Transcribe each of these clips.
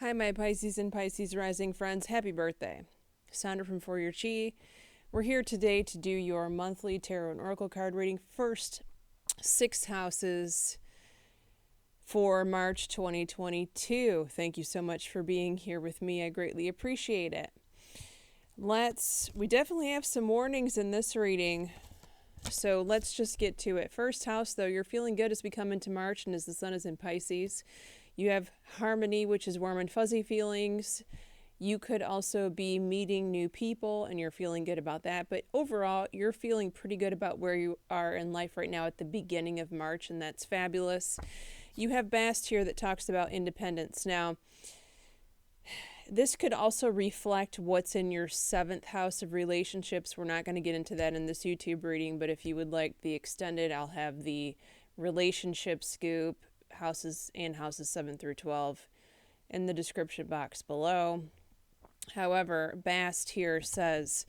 Hi, my Pisces and Pisces rising friends. Happy birthday. Sandra from For Your Chi. We're here today to do your monthly tarot and oracle card reading. First, 6 houses for March 2022. Thank you so much for being here with me. I greatly appreciate it. We definitely have some warnings in this reading, so let's just get to it. First house, though, you're feeling good as we come into March and as the sun is in Pisces. You have harmony, which is warm and fuzzy feelings. You could also be meeting new people and you're feeling good about that. But overall, you're feeling pretty good about where you are in life right now at the beginning of March, and that's fabulous. You have Bast here that talks about independence. Now, this could also reflect what's in your 7th house of relationships. We're not going to get into that in this YouTube reading, but if you would like the extended, I'll have the relationship scoop, houses 7 through 12 in the description box below. However, Bast here says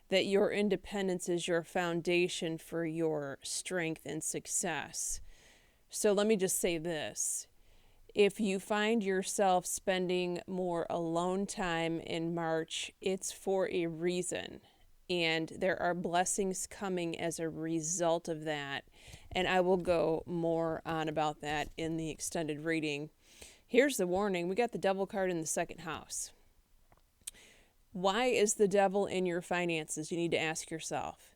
that your independence is your foundation for your strength and success. So let me just say this. If you find yourself spending more alone time in March, it's for a reason. And there are blessings coming as a result of that. And I will go more on about that in the extended reading. Here's the warning. We got the Devil card in the 2nd house. Why is the Devil in your finances? You need to ask yourself.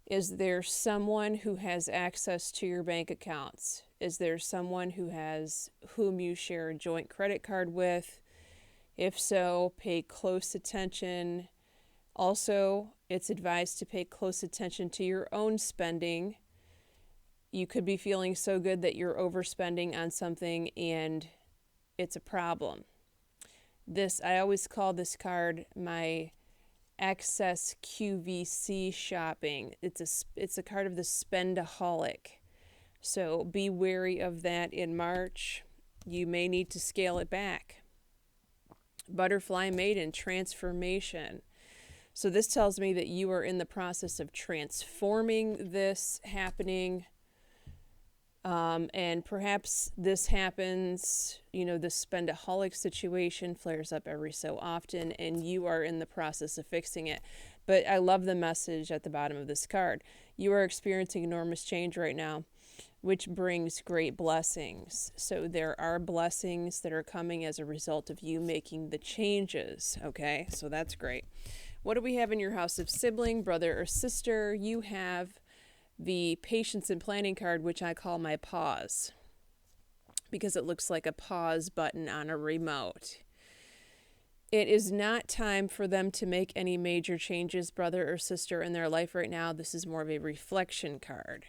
Is there someone who has access to your bank accounts? Is there someone whom you share a joint credit card with? If so, pay close attention. Also, it's advised to pay close attention to your own spending. You could be feeling so good that you're overspending on something and it's a problem. I always call this card my excess QVC shopping. It's a card of the spendaholic. So be wary of that in March. You may need to scale it back. Butterfly Maiden, transformation. So this tells me that you are in the process of transforming this happening. And perhaps this happens, the spendaholic situation flares up every so often and you are in the process of fixing it. But I love the message at the bottom of this card. You are experiencing enormous change right now, which brings great blessings. So there are blessings that are coming as a result of you making the changes. Okay, so that's great. What do we have in your house of sibling, brother or sister? You have the patience and planning card, which I call my pause, because it looks like a pause button on a remote. It is not time for them to make any major changes, brother or sister, in their life right now. This is more of a reflection card.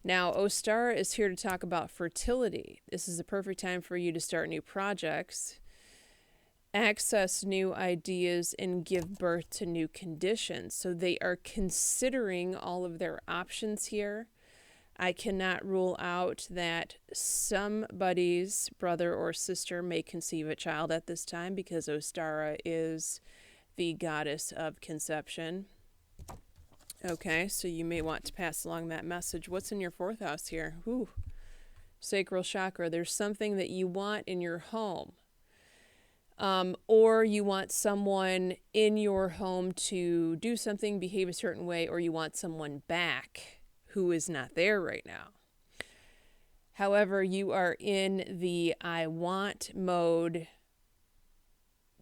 Now, Ostara is here to talk about fertility. This is a perfect time for you to start new projects, access new ideas, and give birth to new conditions. So they are considering all of their options here. I cannot rule out that somebody's brother or sister may conceive a child at this time because Ostara is the goddess of conception. Okay, so you may want to pass along that message. What's in your 4th house here? Ooh, sacral chakra. There's something that you want in your home. Or you want someone in your home to do something, behave a certain way, or you want someone back who is not there right now. However, you are in the I want mode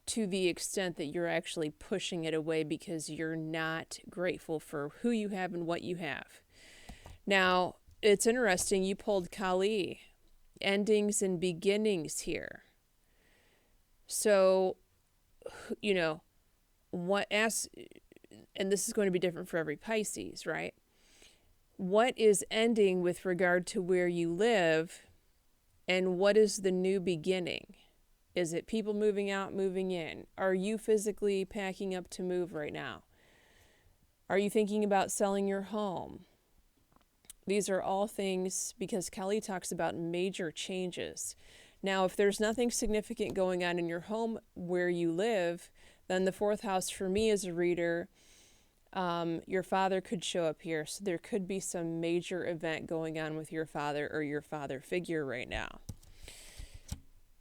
to the extent that you're actually pushing it away because you're not grateful for who you have and what you have. Now, it's interesting, you pulled Kali, endings and beginnings here. So, and this is going to be different for every Pisces, right? What is ending with regard to where you live, and what is the new beginning? Is it people moving out, moving in? Are you physically packing up to move right now? Are you thinking about selling your home? These are all things, because Kali talks about major changes. Now, if there's nothing significant going on in your home where you live, then the 4th house for me as a reader, your father could show up here. So there could be some major event going on with your father or your father figure right now.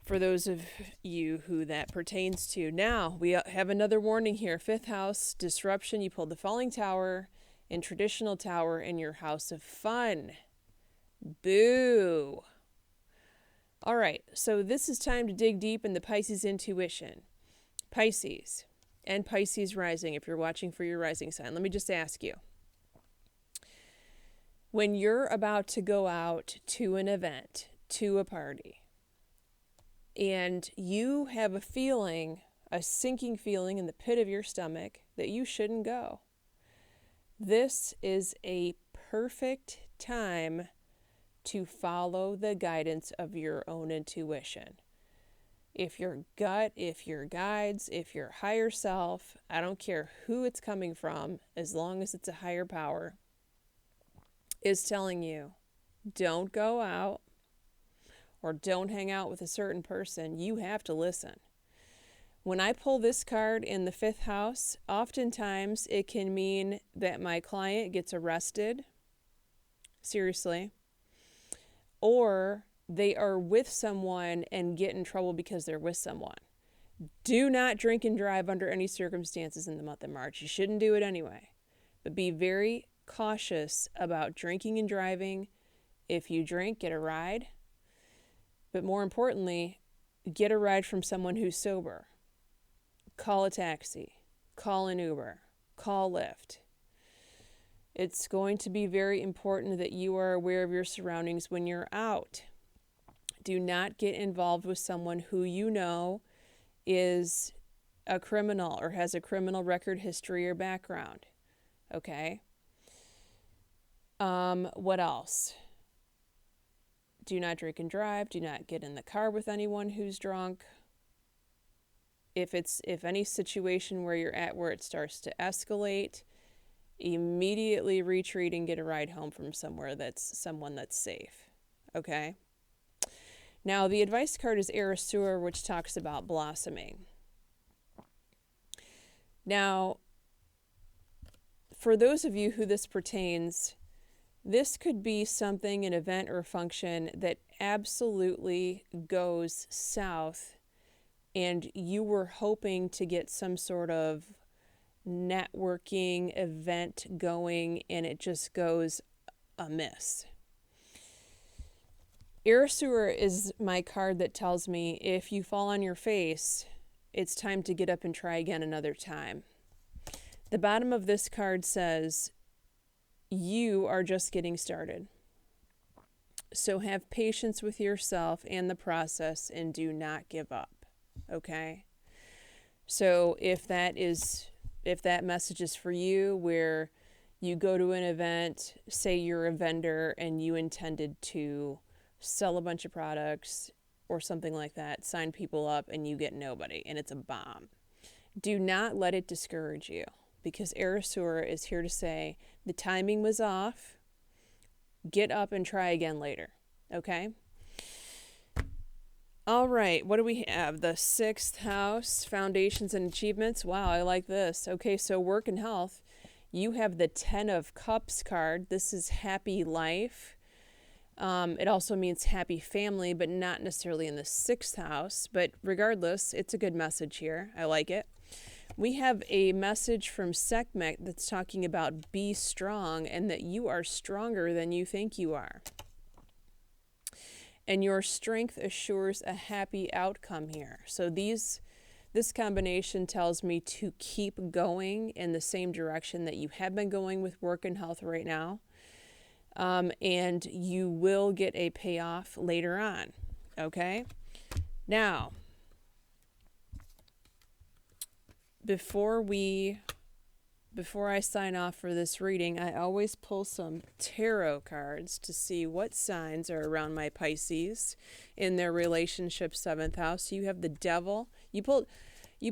for those of you who that pertains to. Now, we have another warning here. Fifth house, disruption. You pulled the falling tower and traditional tower in your house of fun. Boo. All right, so this is time to dig deep in the Pisces intuition. Pisces and Pisces rising, if you're watching for your rising sign. Let me just ask you. When you're about to go out to an event, to a party, and you have a feeling, a sinking feeling in the pit of your stomach that you shouldn't go, this is a perfect time to follow the guidance of your own intuition. If your gut, if your guides, if your higher self, I don't care who it's coming from, as long as it's a higher power, is telling you, don't go out or don't hang out with a certain person, you have to listen. When I pull this card in the fifth house, oftentimes it can mean that my client gets arrested, seriously, or they are with someone and get in trouble because they're with someone. Do not drink and drive under any circumstances in the month of March. You shouldn't do it anyway. But be very cautious about drinking and driving. If you drink, get a ride. But more importantly, get a ride from someone who's sober. Call a taxi. Call an Uber. Call Lyft. It's going to be very important that you are aware of your surroundings when you're out. Do not get involved with someone who you know is a criminal or has a criminal record, history, or background. Okay? What else? Do not drink and drive. Do not get in the car with anyone who's drunk. If any situation where you're at where it starts to escalate, immediately retreat and get a ride home from someone that's safe. Okay? Now, the advice card is Arasur, which talks about blossoming. Now, for those of you who this pertains, this could be something, an event or a function that absolutely goes south, and you were hoping to get some sort of networking event going, and it just goes amiss. Arasur is my card that tells me if you fall on your face, it's time to get up and try again another time. The bottom of this card says, you are just getting started. So have patience with yourself and the process and do not give up. Okay? So if that message is for you, where you go to an event, say you're a vendor and you intended to sell a bunch of products or something like that, sign people up, and you get nobody, and it's a bomb. Do not let it discourage you, because Arasur is here to say the timing was off. Get up and try again later. Okay? All right, what do we have? The sixth house, foundations and achievements. Wow, I like this. Okay, so work and health. You have the 10 of Cups card. This is happy life. It also means happy family, but not necessarily in the sixth house. But regardless, it's a good message here. I like it. We have a message from Sekhmet that's talking about be strong and that you are stronger than you think you are. And your strength assures a happy outcome here. So this combination tells me to keep going in the same direction that you have been going with work and health right now. And you will get a payoff later on. Okay? Now, before I sign off for this reading, I always pull some tarot cards to see what signs are around my Pisces in their relationship 7th house. You have the Devil. You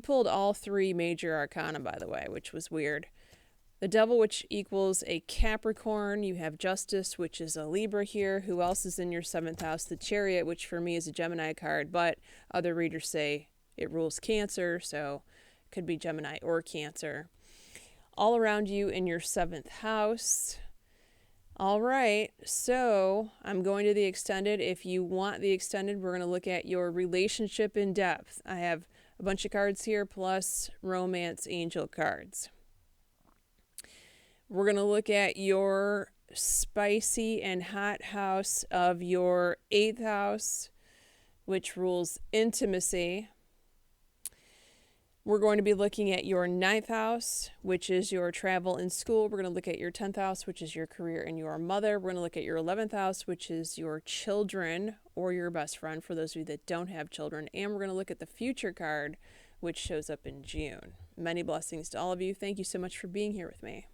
pulled all 3 major arcana, by the way, which was weird. The Devil, which equals a Capricorn. You have Justice, which is a Libra here. Who else is in your 7th house? The Chariot, which for me is a Gemini card, but other readers say it rules Cancer, so it could be Gemini or Cancer. All around you in your 7th house, All right, so I'm going to the extended. If you want the extended, we're going to look at your relationship in depth. I have a bunch of cards here plus romance angel cards. We're going to look at your spicy and hot house of your 8th house, which rules intimacy. We're going to be looking at your 9th house, which is your travel and school. We're going to look at your 10th house, which is your career and your mother. We're going to look at your 11th house, which is your children or your best friend for those of you that don't have children. And we're going to look at the future card, which shows up in June. Many blessings to all of you. Thank you so much for being here with me.